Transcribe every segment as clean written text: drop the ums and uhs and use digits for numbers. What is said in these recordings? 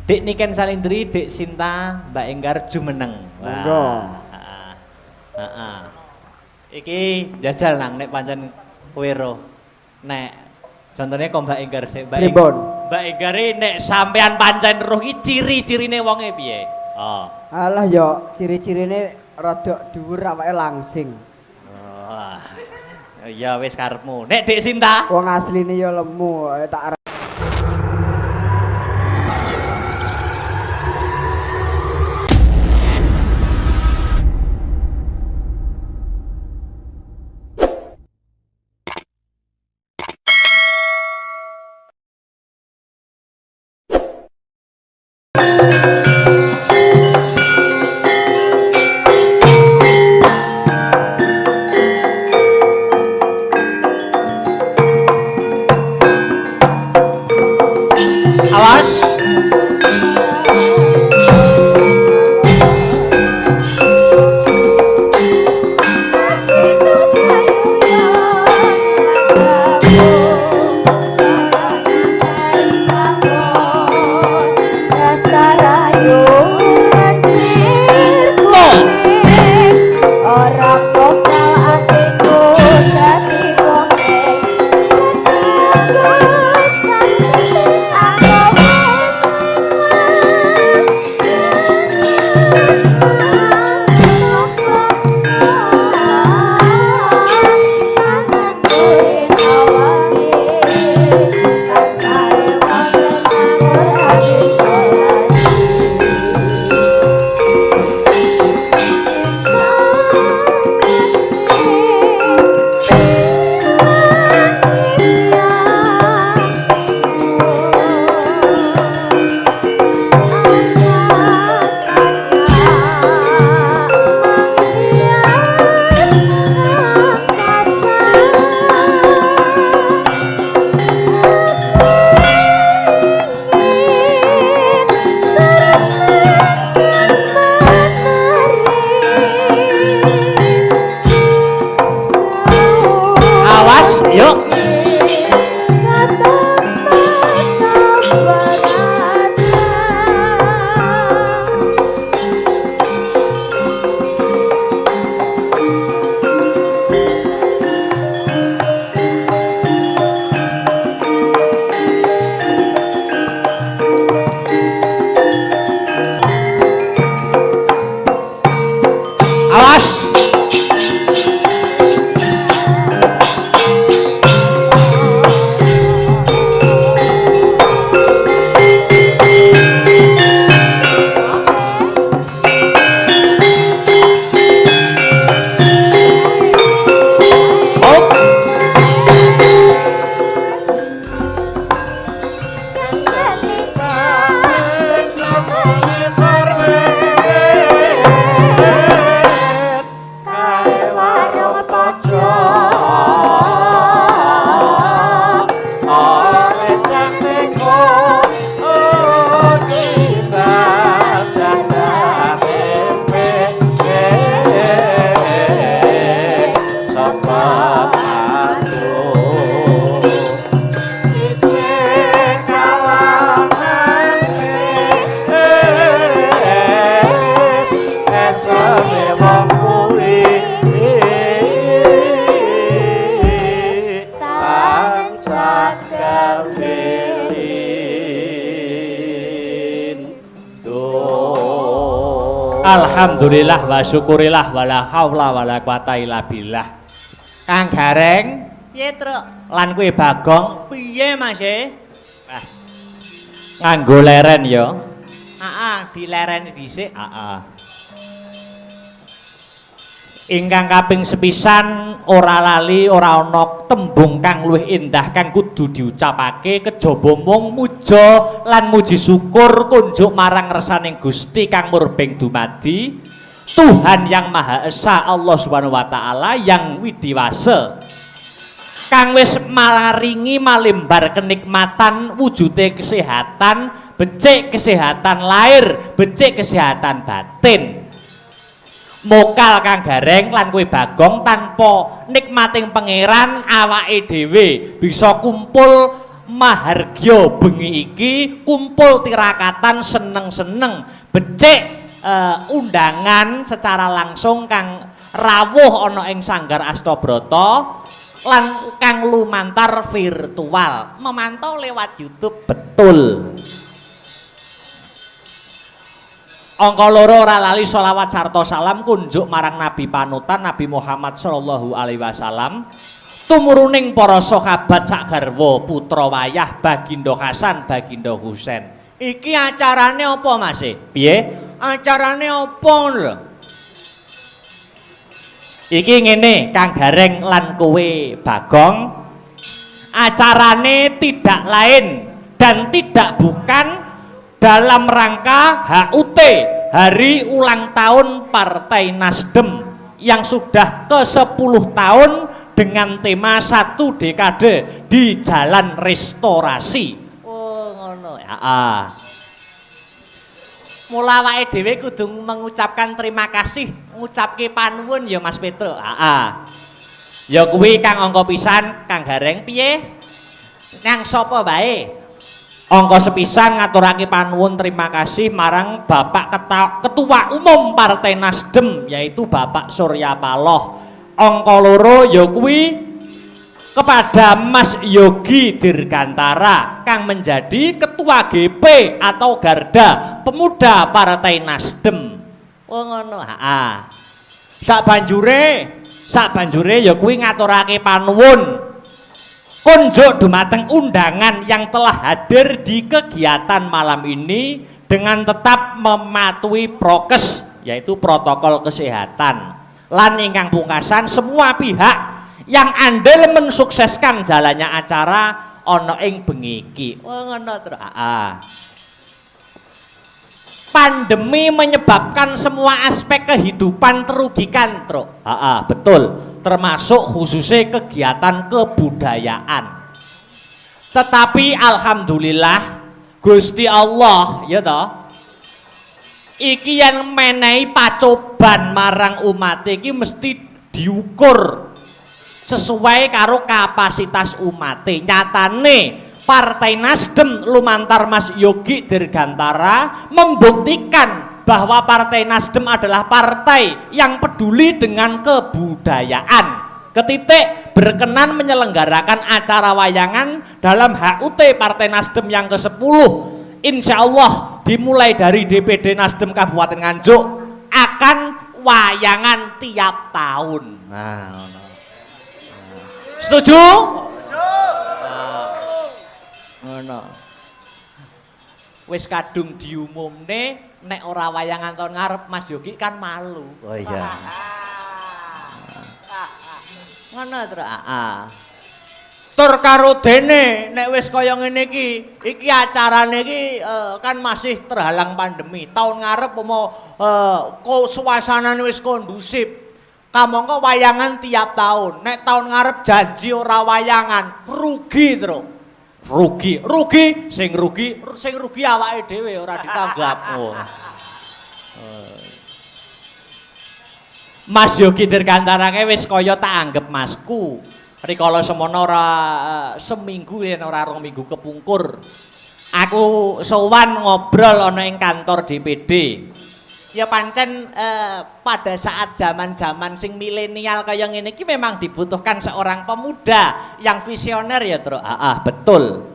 Dik Niken Salindri, Dik Sinta, Mbak Enggar jumeneng. Monggo. Heeh. Iki jajal nang nek pancen kowe ro. Nek contohnya kok Mbak Enggar sik Mbak Enggar nek sampean pancen roh iki ciri-cirine wonge piye? Oh. Alah yo ciri-cirine rada dhuwur awake langsing. Oh. Ya wis karepmu. Nek Dik Sinta, Wong asline yo lemu tak awas. Yuk. Awas. Alhamdulillah wa syukurillah wala haula wala quwata illa billah. Kang Gareng, piye truk? Lan kuwi Bagong, piye Mas e? Ah. Nganggo leren ya. Heeh, dilereni dhisik. Heeh. Ingkang kaping sepisan ora lali ora ana tembung kang luwih endah kang kudu diucapake kejaba mung muja lan muji syukur kunjuk marang resaning Gusti kang murbeng dumadi Tuhan yang Maha Esa Allah Subhanahu wa taala yang widiwasa kang wis maringi malimbar kenikmatan wujude kesehatan becik kesehatan lahir becik kesehatan batin. Mokal Kang Gareng lan kowe Bagong tanpa nikmating pangeran awake dhewe bisa kumpul mahargya bengi iki kumpul tirakatan seneng-seneng becik undangan secara langsung kang rawuh ana ing Sanggar Astabrata lan kang lumantar virtual memantau lewat YouTube betul. Angka loro ora lali sholawat sarta salam kunjuk marang Nabi panutan Nabi Muhammad sallallahu alaihi wasallam tumuruning para sahabat sak garwa putra wayah Baginda Hasan Baginda Husain. Iki acarane apa Mas? Piye? Acarane apa lho? Iki ngene Kang Gareng lan kowe Bagong. Acarane tidak lain dan tidak bukan dalam rangka HUT Hari Ulang Tahun Partai Nasdem yang sudah ke-10 tahun dengan tema 1 dekade di Jalan Restorasi. Oh ngono ya. Mula awake dhewe kudu mengucapkan terima kasih, ngucapke panuwun ya Mas Petro. Ya kuwi Kang angka pisan Kang Gareng piye? Nang sapa bae? Angka sepisan ngaturake panuwun terima kasih marang Bapak Ketua Umum Partai Nasdem yaitu Bapak Surya Paloh. Angka loro ya kuwi kepada Mas Yogi Dirgantara kang menjadi Ketua GP atau Garda Pemuda Partai Nasdem. Oh ngono. Sak banjure ya kuwi ngaturake panuwun kunjuk dumateng undangan yang telah hadir di kegiatan malam ini dengan tetap mematuhi prokes yaitu protokol kesehatan. Lan ingkang pungkasan semua pihak yang andil mensukseskan jalannya acara ana ing bengi iki. Oh ngono to. Pandemi menyebabkan semua aspek kehidupan terugikan, Truk. Betul. Termasuk khususnya kegiatan kebudayaan. Tetapi alhamdulillah Gusti Allah ya toh iki yang menehi pacoban marang umat iki mesti diukur sesuai karo kapasitas umat. Nyatane Partai Nasdem lumantar Mas Yogi Dirgantara membuktikan bahwa Partai Nasdem adalah partai yang peduli dengan kebudayaan. Ketitik berkenan menyelenggarakan acara wayangan dalam HUT Partai Nasdem yang ke-10. Insya Allah dimulai dari DPD Nasdem Kabupaten Nganjuk akan wayangan tiap tahun. Setuju? Ngono. Wis kadung diumumne nek ora wayangan tahun ngarep Mas Yogi kan malu. Oh iya. Ngono to. Tur karo dene nek wis kaya ngene iki acarane iki kan masih terhalang pandemi. Tahun ngarep suasanane wis kondusif. Kamangka wayangan tiap tahun. Nek tahun ngarep janji ora wayangan, rugi terus. Rugi, sing rugi awake dhewe ora ditanggap. Mas Yogi Dirgantara wis kaya tak anggap masku. Rikala semono ora seminggu yen ora 2 minggu kepungkur. Aku sowan ngobrol ana ing kantor DPD. Ya pancen pada saat zaman-zaman sing milenial kaya ngene iki memang dibutuhkan seorang pemuda yang visioner ya, Tru. Betul.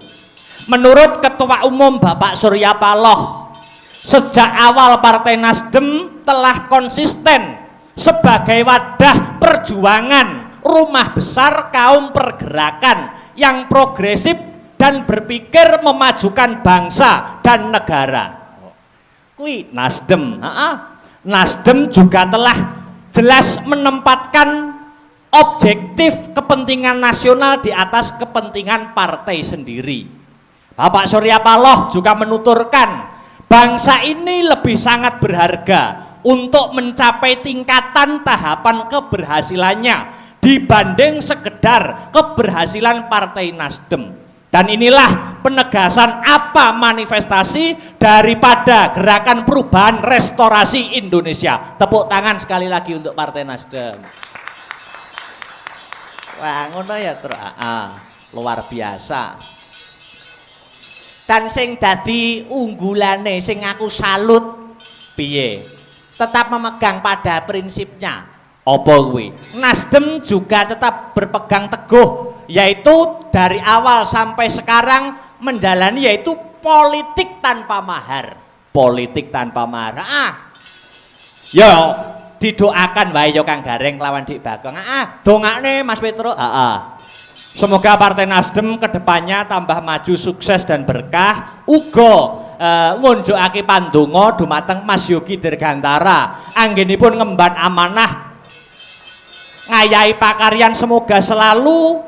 Menurut Ketua Umum Bapak Surya Paloh, sejak awal Partai Nasdem telah konsisten sebagai wadah perjuangan rumah besar kaum pergerakan yang progresif dan berpikir memajukan bangsa dan negara. Kui Nasdem, Nasdem juga telah jelas menempatkan objektif kepentingan nasional di atas kepentingan partai sendiri. Bapak Surya Paloh juga menuturkan bangsa ini lebih sangat berharga untuk mencapai tingkatan tahapan keberhasilannya dibanding sekedar keberhasilan Partai Nasdem. Dan inilah penegasan apa manifestasi daripada gerakan perubahan restorasi Indonesia. Tepuk tangan sekali lagi untuk Partai Nasdem. Wah, ngono ya, Tru. Luar biasa. Dan sing dadi unggulane sing aku salut piye? Tetap memegang pada prinsipnya. Apa kuwi? Nasdem juga tetap berpegang teguh, yaitu dari awal sampai sekarang menjalani yaitu politik tanpa mahar. Politik tanpa mahar. Yo didoakan wae yo Kang Gareng lawan Dik Bagong. Dongakne Mas Petro. Semoga Partai Nasdem kedepannya tambah maju, sukses dan berkah. Uga ngunjukake pandonga dumateng Mas Yogi Dirgantara. Anggenipun ngemban amanah ngayahi pakaryan, semoga selalu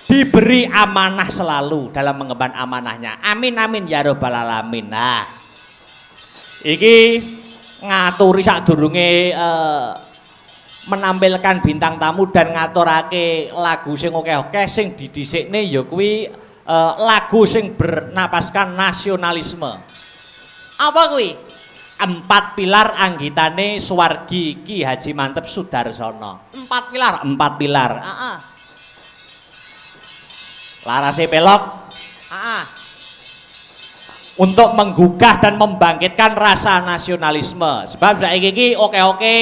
diberi amanah selalu dalam mengemban amanahnya. Amin amin ya robbal alamin. Nah, iki ngaturi sadurunge menampilkan bintang tamu dan ngaturake lagu sing oke-oke sing didhisikne ya kuwi lagu sing bernapaskan nasionalisme. Apa kuwi? 4 pilar anggitane Suwargi Ki Haji Mantep Sudarsono. 4 pilar, 4 pilar. Larase pelok. Untuk menggugah dan membangkitkan rasa nasionalisme. Sebab saiki iki oke-oke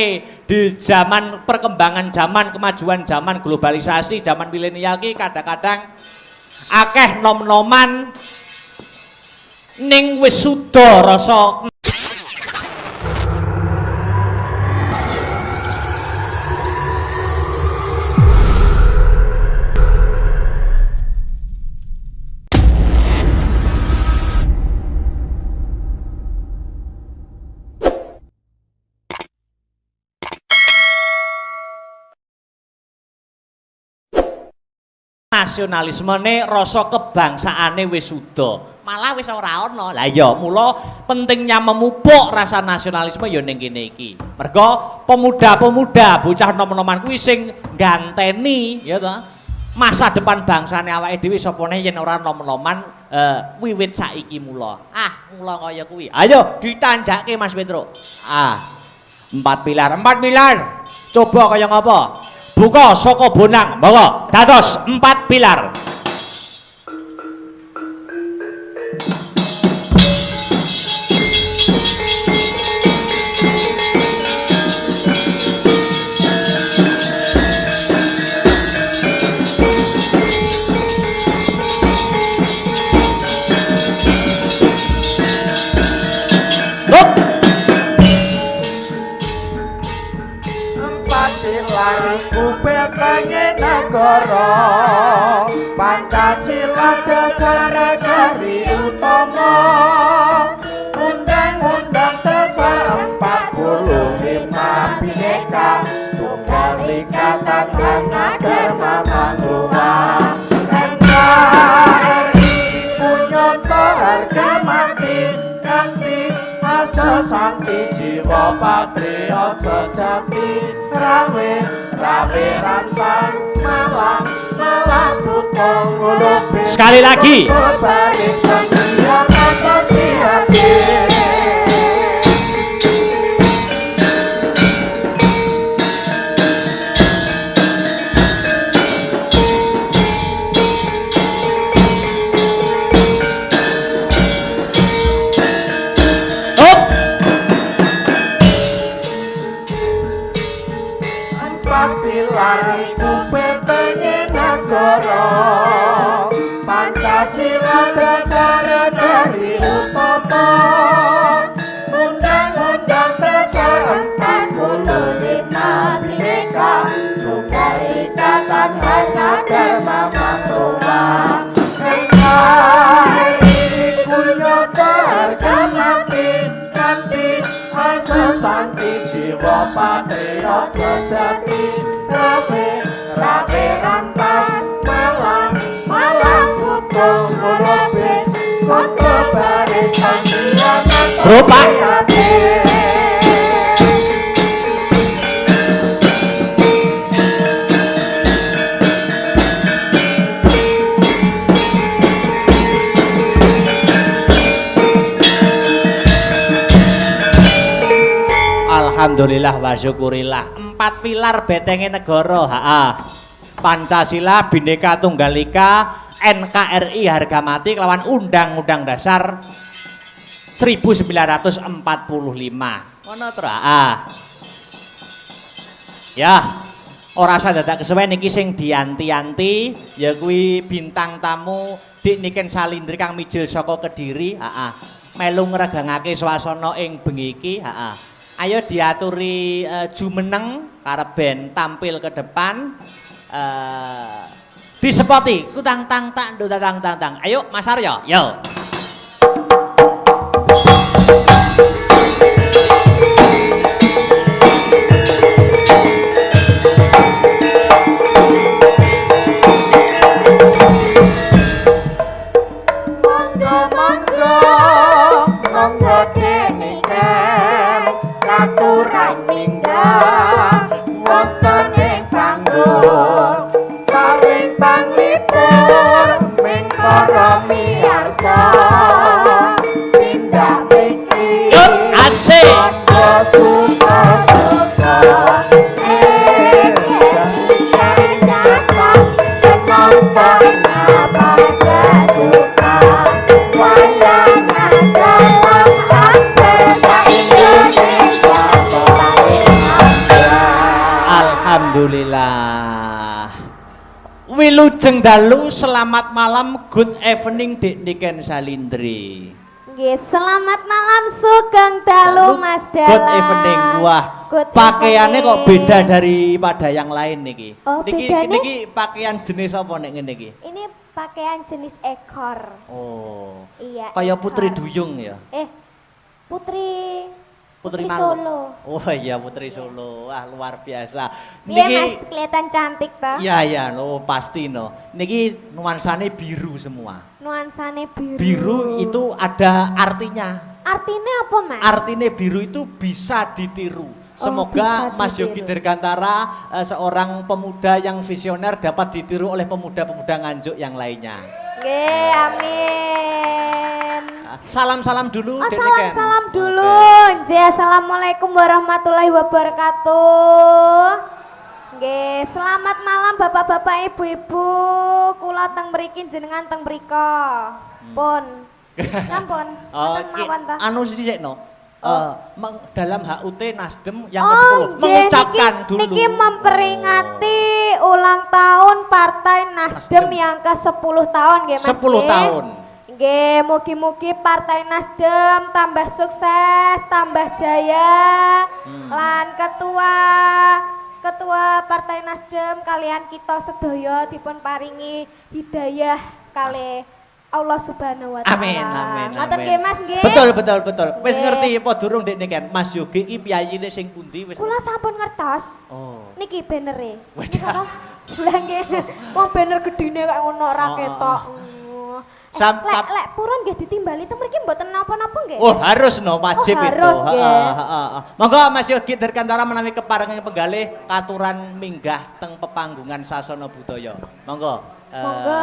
di zaman perkembangan zaman, kemajuan zaman, globalisasi, zaman milenial ki kadang-kadang akeh nom-noman ning wis suda rasa nasionalismene, rasa kebangsaane wis suda, malah wis ora ana. Lah ya mula pentingnya memupuk rasa nasionalisme ya ning kene iki. Mergo pemuda-pemuda bocah nom-noman kuwi sing ganteni ya to masa depan bangsane awake dhewe sapane yen ora nom-noman wiwit saiki mula. Mula kaya kuwi. Ayo ditanjake Mas Petro. 4 pilar, 4 pilar. Coba kaya ngapa? Buka saka bonang, monggo dados 4 pilar. Pancasila dasar negari utama, Undang-Undang Dasar 45 Bhinneka Tunggal Ika Tadhana Dharma Mangruwa, NKRI punyata harga mati kanthi asa santi jiwa patriot sejati, rawe rantas malang putong ulupi. Sekali lagi. Pancasila dasar negari utama, Undang-Undang Dasar 45 Bhinneka Tunggal Ika Tadhana Dharma Mangruwa, NKRI punyata harga mati kanthi asa santi jiwa patriot sejati, rabe rantas malang putong golopis koto barisan dianan Rupa. Alhamdulillah wa syukurillah. 4 pilar betenge negara. Pancasila, Bhinneka Tunggal Ika, NKRI harga mati kelawan Undang-Undang Dasar 1945. Ngono to, Ya, ora usah dadak kesuwen iki sing dianti-anti ya kuwi bintang tamu Dik Niken Salindri kang mijil saka Kediri, melu ngregangake swasana ing bengi iki, Ayo diaturi jumeneng karep ben tampil ke depan. Disepoti kutang tang tak ndut tang tang tang. Ayo Mas Aryo, yo. Aturan mindah wonten ing panggung paring panglipur ming para miyarsa tindak mriki asik suka-suka Alhamdulillah. Wilujeng dalu, selamat malam, good evening Dik Niken Salindri. Nggih, selamat malam sugeng dalu Mas Dala. Good evening. Wah, pakaiannya kok beda daripada yang lain niki. Oh, niki pakaian jenis apa nek ngene iki? Ini pakaian jenis ekor. Oh. Iya. Kayak ekor. Putri Duyung ya. Putri Malu. Solo. Oh iya Putri Solo. Wah, luar biasa. Iya Mas, kelihatan cantik toh. Iya, no, pasti no. Niki nuansane biru semua. Nuansane biru. Biru itu ada artinya. Artinya apa Mas? Artinya biru itu bisa ditiru. Semoga bisa Mas ditiru. Yogi Dirgantara seorang pemuda yang visioner dapat ditiru oleh pemuda-pemuda Nganjuk yang lainnya. Nggih, amin. Salam-salam dulu, Oh, Dek Niken. salam dulu. Nggih, assalamualaikum warahmatullahi wabarakatuh. Nggih, selamat malam Bapak-bapak, Ibu-ibu. Kula teng mriki jenengan teng mriko. Pun. Sampun. Wonten mawon ta? Anu sithikno. Dalam HUT Nasdem yang Oh, ke-10 nggih, mengucapkan dulu. Niki memperingati ulang tahun Partai Nasdem yang ke-10 tahun nggih Mas. 10 tahun. Nggih, mugi-mugi Partai Nasdem tambah sukses, tambah jaya. Lan ketua Partai Nasdem kalian kita sedaya dipun paringi hidayah kalih Allah Subhanahu wa taala. Amin, amin, Ngoten amin. nggih Mas nggih. Betul. Wis Nggih. ngerti apa durung Dek Niken? Mas Yogi iki piyayine sing pundi wis? Kula sampun ngertos. Oh. Niki bannere. Wadah. Lah nggih. Wong banner gedine kok ngono ora ketok. Lek purun nggih ditimbali teng mriki mboten napa-napa nggih. Oh, harus no, wajib Oh, itu. harus, nggih. Monggo Mas Yogi Dirgantara menawi keparengan penggalih katuran minggah teng pepanggungan sasana budaya. Monggo. Monggo.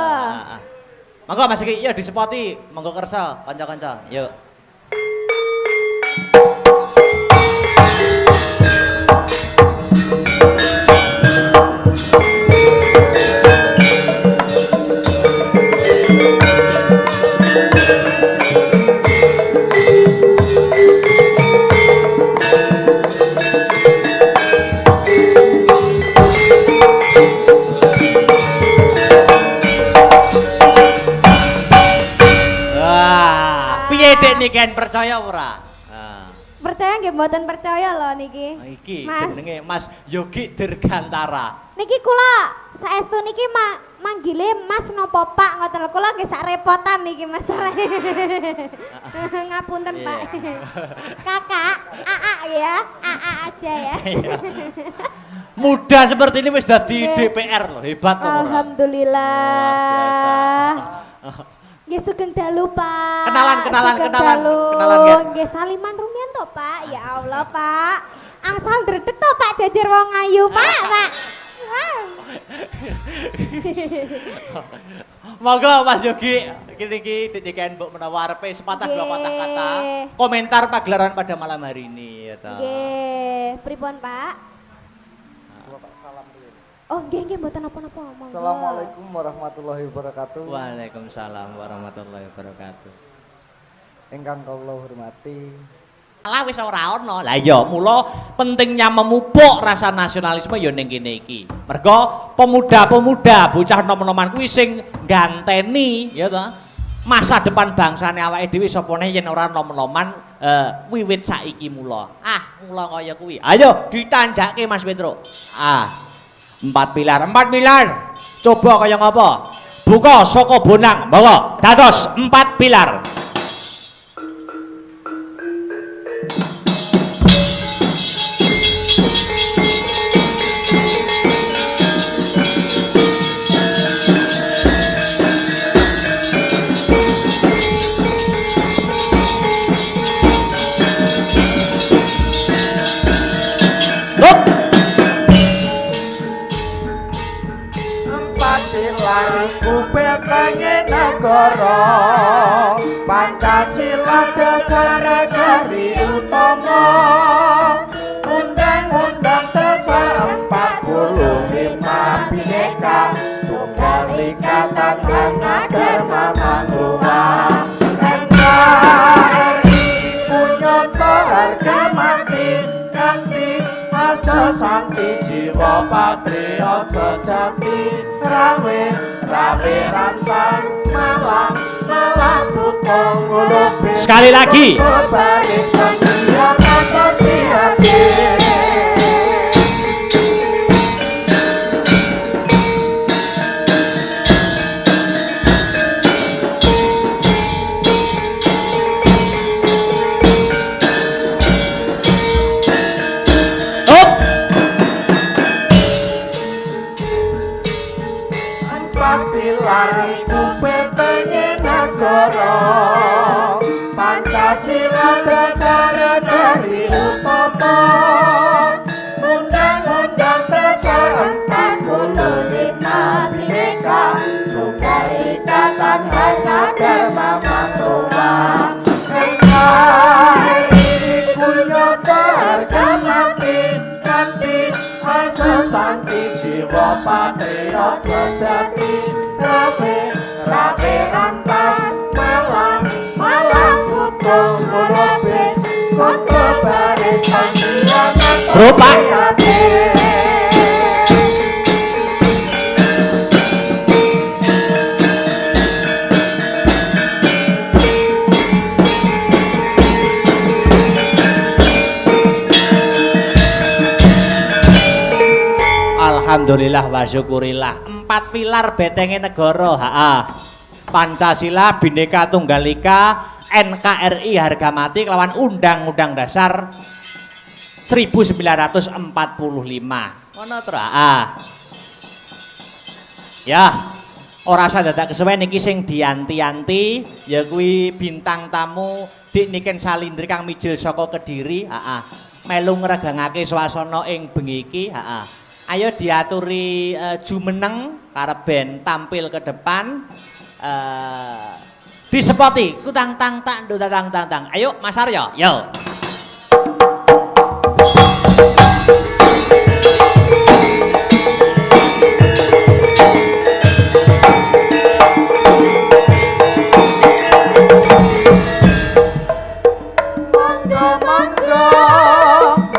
Monggo Mas Yogi, ya disepoti. Monggo kersa kanca-kanca. Yuk. Dek Niken percaya ora? Percaya nggih mboten percaya lho niki. Iki Mas. jenenge Mas Yogi Dirgantara. Niki kula saestu niki manggile Mas napa Pak ngoten lho. Kula nggih sak repotan niki masalah. Ngapunten Pak. Kakak, AA ya. AA aja ya. Muda seperti ini wis dadi Nggih. DPR loh, hebat loh. Alhamdulillah. Nggih sugeng dalu Pak. Kenalan. Sugeng dalu. Kenalan, nggih. Nggih saliman rumiyin to Pak. Ya Allah Pak. Angsal ndredeg to Pak jajar wong ayu Pak. Wow. Monggo Mas Yogi, iki Dek Niken mbok menawa arepe sepatah dua patah kata komentar pagelaran pada malam hari ini ya ta. Nggih, pripun Pak? Oh, nggih mboten napa-napa. Monggo. Assalamualaikum warahmatullahi wabarakatuh. Waalaikumsalam warahmatullahi wabarakatuh. Ingkang kula hormati. Lah wis ora ono. Lah iya, mula pentingnya memupuk rasa nasionalisme ya ning kene iki. Mergo pemuda-pemuda bocah nom-noman kuwi sing ganteni ya to. Masa depan bangsane awake dhewe sapane yen ora nom-noman wiwit saiki mula. Mula kaya kuwi. Ayo ditanjake Mas Petro. 4 pilar. Coba kaya ngapa? Buka saka bonang, monggo. Dados 4 pilar. Negara Pancasila dasar negari utama Undang-undang dasar 45 Bhinneka Tunggal Ika Tadhana Dharma Mangruwa NKRI punyata harga mati kanthi asa santi jiwa patriot sejati rawe rantas malang putong ulupi sekali lagi baris pendiam asosiasi Pancasila dasar negari utama Undang-undang dasar 45 Bhinneka Tunggal Ika Tadhana Dharma Mangruwa NKRI punyata harga mati kanthi asa santi jiwa patriot sejati rabe rantas malang putong mulopis koto baris panggilan Rupa Alhamdulillah wa syukurillah. 4 pilar betenge negara. Pancasila, Bhinneka Tunggal Ika, NKRI harga mati kelawan Undang-Undang Dasar 1945. Ngono to, Ya, ora usah dadak kesuwen iki sing dianti-anti ya kuwi bintang tamu Dik Niken Salindri kang mijil saka Kediri, melu ngregangake swasana ing bengi iki, Ayo diaturi jumeneng karep ben tampil ke depan. Disepoti kutang tang tak ndu tang tang tang. Ayo Mas Aryo, yo.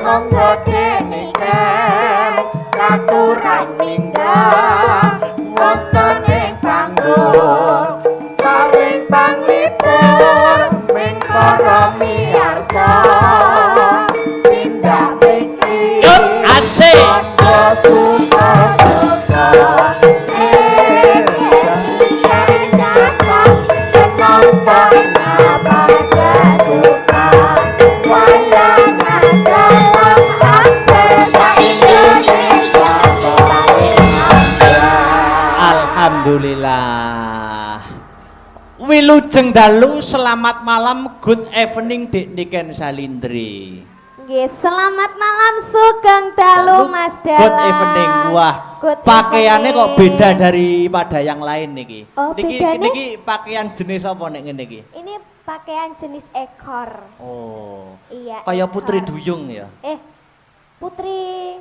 Monggo deniken aturan minggah wonten ing panggung paring panglipur ming para miyarsa tindak mriki asik suka-suka Alhamdulillah. Wilujeng dalu, selamat malam, good evening Dik Niken Salindri. Nggih, selamat malam sugeng dalu Mas Dalang. Good evening. Wah, pakaiannya kok beda daripada yang lain niki. Oh, bedanya? Niki pakaian jenis apa nek ngene iki? Ini pakaian jenis ekor. Oh. Iya. Kayak ekor. Putri Duyung ya. Putri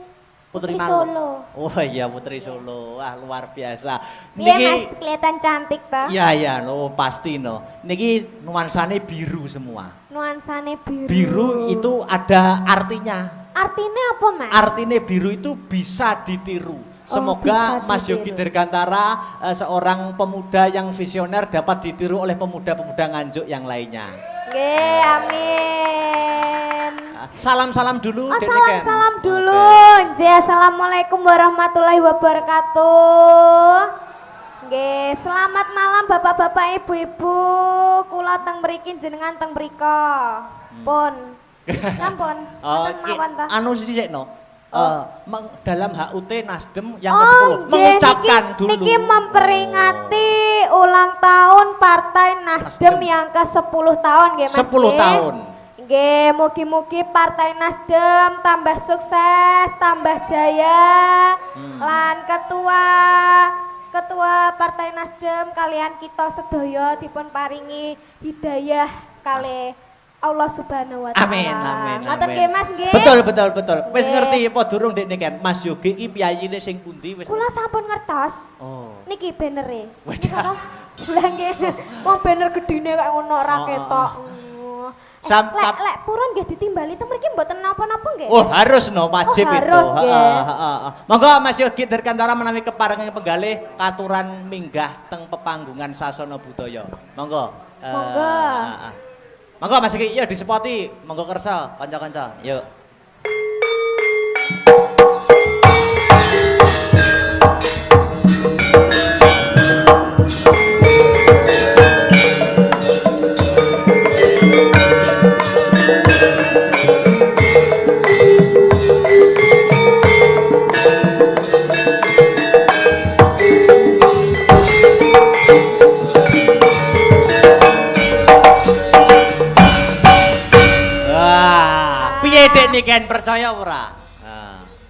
Putri Solo. Oh iya Putri Solo. Wah luar biasa. Iya Mas, kelihatan cantik toh. Iya iya no pasti no. Niki nuansane biru semua. Nuansane biru. Biru itu ada artinya. Artinya apa Mas? Artinya biru itu bisa ditiru. Semoga bisa Mas ditiru. Yogi Dirgantara seorang pemuda yang visioner dapat ditiru oleh pemuda-pemuda Nganjuk yang lainnya. Nggih, amin. Salam-salam dulu Oh, Dek Niken. salam dulu. Nggih, assalamualaikum warahmatullahi wabarakatuh. Nggih, selamat malam Bapak-bapak, Ibu-ibu. Kula teng mriki jenengan teng mriko. Pun. Sampun. Oh, Wonten mawon ta? anu sithik no. Dalam HUT Nasdem yang Oh, ke-10 nggih, mengucapkan niki, dulu. niki memperingati ulang tahun Partai Nasdem yang ke-10 tahun nggih Mas. 10 nggih. tahun. Nggih, mugi-mugi Partai Nasdem tambah sukses, tambah jaya. Lan ketua Partai Nasdem kalian kita sedaya dipun paringi hidayah kali Allah Subhanahu wa taala. Amin amin. Ngoten amin. nggih Mas nggih. Betul. Wis Nggih. ngerti apa durung Dek Niken? Mas Yogi iki piyayine sing pundi wis? Kula sampun ngertos. Oh. Niki banere. Wadah. Lah nggih. Wong banner gedine kaya ngono ora Oh, ketok. Lek purun nggih ditimbali teng mriki mboten napa-napa nggih. Oh harus no wajib Oh, itu. harus, nggih. Monggo Mas Yogi Dirgantara menawi keparengan penggalih katuran minggah teng pepanggungan sasana budaya. Monggo. Monggo. Monggo Mas Yogi, ya disepoti. Monggo kersa kanca-kanca. Yuk. Piye Dek Niken percaya ora?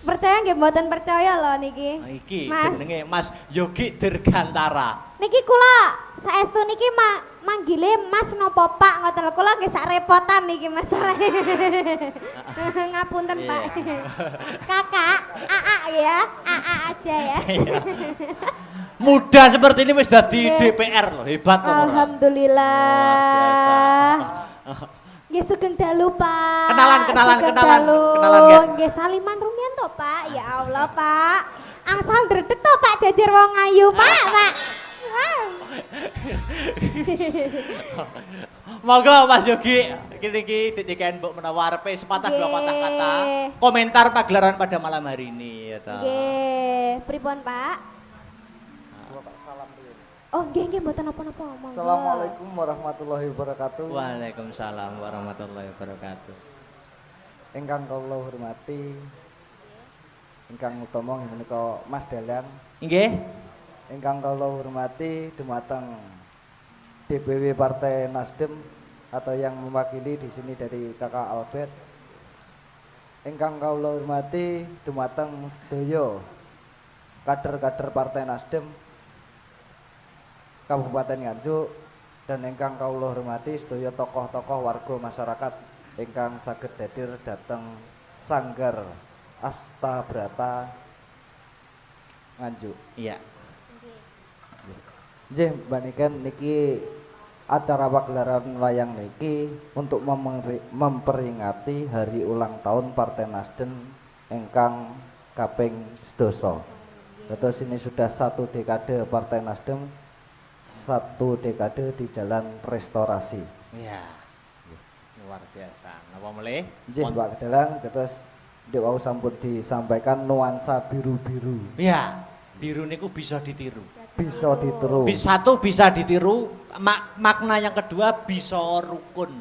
Percaya nggih mboten percaya lho niki. Iki Mas. jenenge Mas Yogi Dirgantara. Niki kula saestu niki manggile Mas napa Pak ngoten lho. Kula nggih sak repotan niki masalah. Ngapunten Iya. Pak. Kakak, AA ya. AA aja ya. Muda seperti ini wis dadi Nggih. DPR loh, hebat loh. Alhamdulillah. Luar Nggih sugeng dalu Pak. Kenalan, Sugeng dalu. nggih. Nggih saliman rumiyin to Pak. Ya Allah Pak. Angsal ndredeg to Pak jajar wong ayu Pak. Wow. Monggo Mas Yogi, iki Dek Niken mbok menawa arepe sepatah dua patah kata Nggih. komentar pagelaran pada malam hari ini ya ta. Nggih, pripun Pak? Oh, nggih mboten napa-napa. Monggo. Assalamualaikum warahmatullahi wabarakatuh. Waalaikumsalam warahmatullahi wabarakatuh. Ingkang kula hormati, ingkang utama inggih menika Mas Dalang. Nggih. Ingkang kula hormati dumateng DPW Partai Nasdem atau yang mewakili di sini dari Kakak Albert. Ingkang kula hormati dumateng sedaya kader-kader Partai Nasdem Kabupaten Nganjuk dan ingkang kawula hormati sedaya tokoh-tokoh warga masyarakat ingkang saged hadir dhateng Sanggar Astabrata Nganjuk. Iya. Nggih, Mbak Niken niki acara pagelaran wayang niki untuk memperingati hari ulang tahun Partai Nasdem ingkang kaping 12. Terus ini sudah 1 dekade Partai Nasdem, 1 dekade di jalan restorasi. Iya. Luar biasa. Napa melih? Nggih, Mbak Dalang, terus wau sampun disampaikan nuansa biru-biru. Iya. Biru niku bisa ditiru. Bisa ditiru. Satu bisa ditiru, makna yang kedua bisa rukun.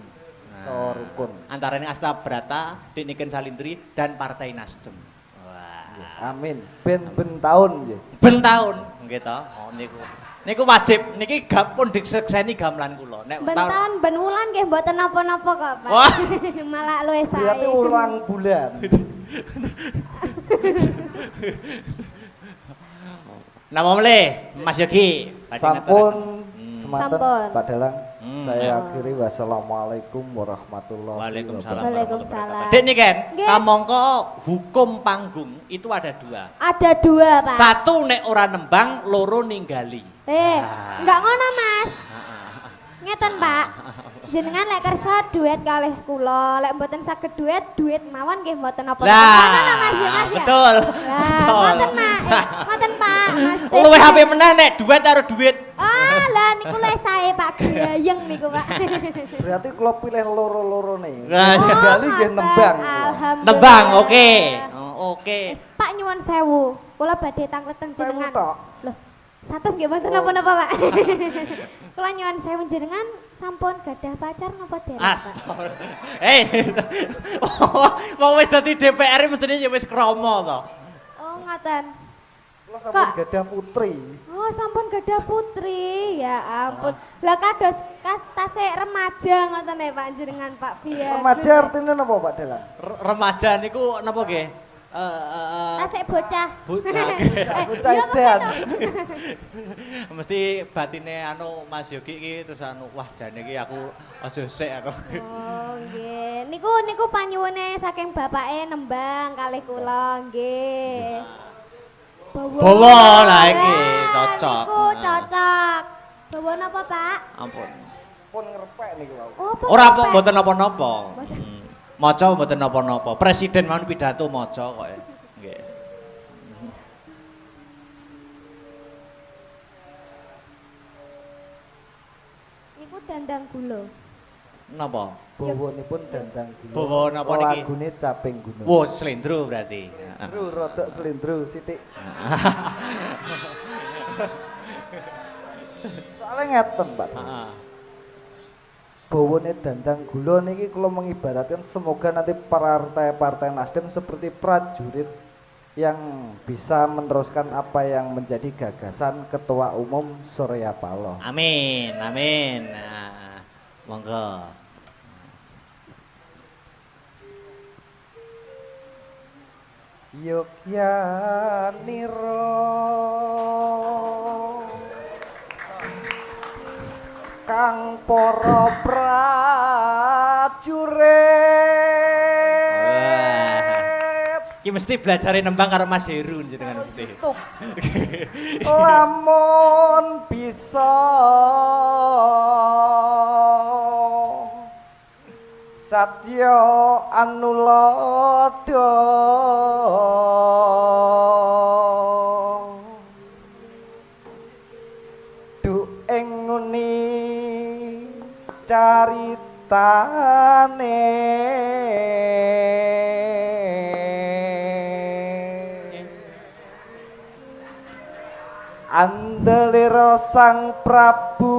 Bisa rukun. Antara ini Astabrata, Dek Niken Salindri dan Partai Nasdem. Wah. Amin. Ben tahun nggih. Ben taun nggih to. Oh niku. Niku wajib, niki gak pun disekseni gamelan kula. Nek Ben tahun ben wulan nggih mboten napa-napa kok Pak. Wah. Malah luwih sae. Berarti ulang bulan. Nama melih Mas Yogi. Badhe Sampun ngaturaken. semanten Sampun. Pak Dalang. Saya akhiri wassalamualaikum warahmatullahi Waalaikumsalam. Waalaikumsalam. Dek nih kan, Nggih. kamangka hukum panggung itu ada 2. Ada 2, Pak. 1 nek ora nembang, loro ninggali. Enggak ngono, Mas. Ngeten, Pak. Jenengan lek kersa duet kalih kula, lek mboten saged duet mawon nggih mboten apa-apa. Ngono lho, Mas ya, Mas ya. Betul. Lah, ngoten, Mak. Ngoten, Pak. Mas. Luwih HP meneh nek duet karo duit. Ah, lah niku lek sae Pak Gayeng niku, Pak. Berarti kalau pilih loro-loro nih. Nah, Ninggali nggih nembang. Alhamdulillah. Tebang, oke. Oh, oke. Pak nyuwun sewu. Kula badhe tangkleten Sewu jenengan. tok. Loh, 100 nggih mboten napa-napa, Pak. Kula nyuwun sewu jenengan sampun gadah pacar napa dereng, Pak? Astagfirullah. Wong wis dadi DPR mestine ya wis krama to. Oh, ngaten. Kalau sampai gadah putri. Oh, sampun gadah putri. Ya ampun. Lah kados tasik remaja ngoten ya Pak jenengan Pak Biar. Remaja artinya apa Pak Delang? Remaja niku napa nggih? Tasik bocah. Bocah iya, edan. Mesti batine anu Mas Yogi iki terus anu wah jane iki aku aja sik aku. Oh, nggih. Niku panyuwune saking bapake nembang kalih kula nggih. Bawa lah iki cocok. Niku cocok. Bawa napa, Pak? Ampun. Pun ngerepek niku wau. Oh, Ora Pak. mboten napa-napa. Mboten. Maca mboten napa-napa. Presiden mawon pidato maca kok. Nggih. Niku dandang gula. Napa? Bawanipun dandang gula. Bawa napa niki? Lagune caping gunung. Wo slendro berarti. Lho rodok slendro sithik. Soalnya ngeten, Pak. Heeh. Bawane dandang gula niki kula mengibaratkan semoga nanti partai-partai Nasdem seperti prajurit yang bisa meneruskan apa yang menjadi gagasan Ketua Umum Surya Paloh. Amin, amin. Nah, monggo. Yogyaniro kang para prajurit Ki mesti belajar nembang karo Mas Heru jenengan mesti. lamun bisa satya anulada du ing nguni caritane andelira sang Prabu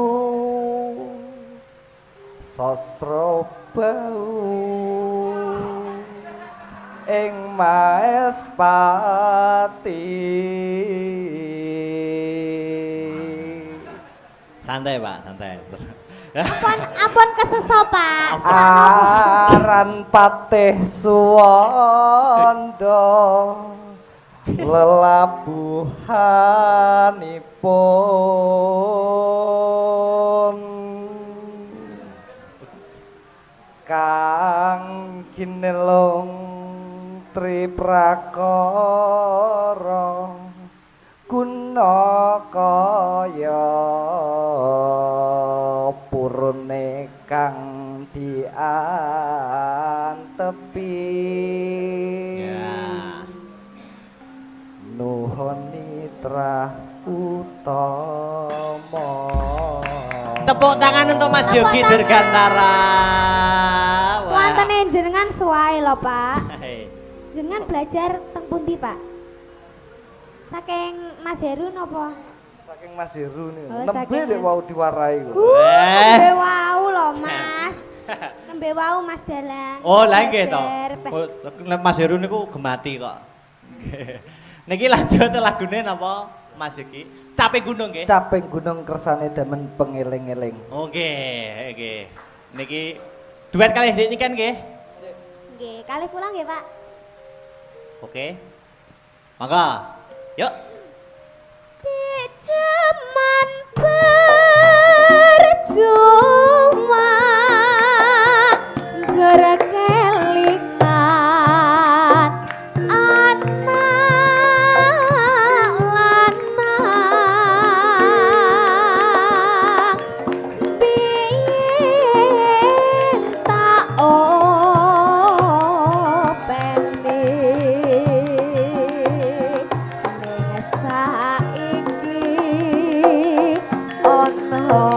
Sasrabau ing Maespati. Santai, Pak, santai. Ampun keseso, Pak. Aran Patih Suwanda lelabuhanipun kang kinelung triprakara guna kaya purune kang diantepi Ya. nuhun nitra utama. Tepuk tangan untuk Mas Yogi Tepuk tangan. Dirgantara. Suwantene jenengan suwae lho, Pak. Hei. Jenengan belajar teng pundi, Pak? Saking Mas Heru napa? Saking Mas Heru nih, Oh, nembe saking dek Mas- wau diwarai kok. Nembe wau lho, Mas. Nembe wau Mas Dalang. Oh, lah nggih to. Belajar, Pak. Oh, Mas Heru niku gemati kok. Niki lanjut lagune napa Mas Yogi? Capek gunung nggih. Caping gunung kersane damen pengeling-eling. Oke, oke. Niki duet kali ini kan nggih? Nggih, kalih kula nggih, Pak. Oke. Maka, yuk. Di jaman berjuang berkelingan anak lanang biyen tak openi ning saiki ono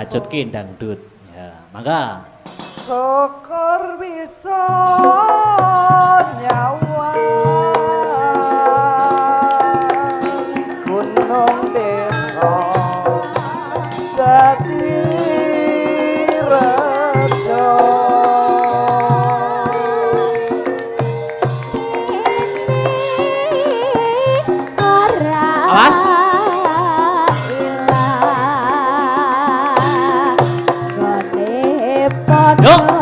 Bacut ki dangdut. Ya, mangga. Syukur bisa nyawa gunung desa dadi rejo Awas. Yuk.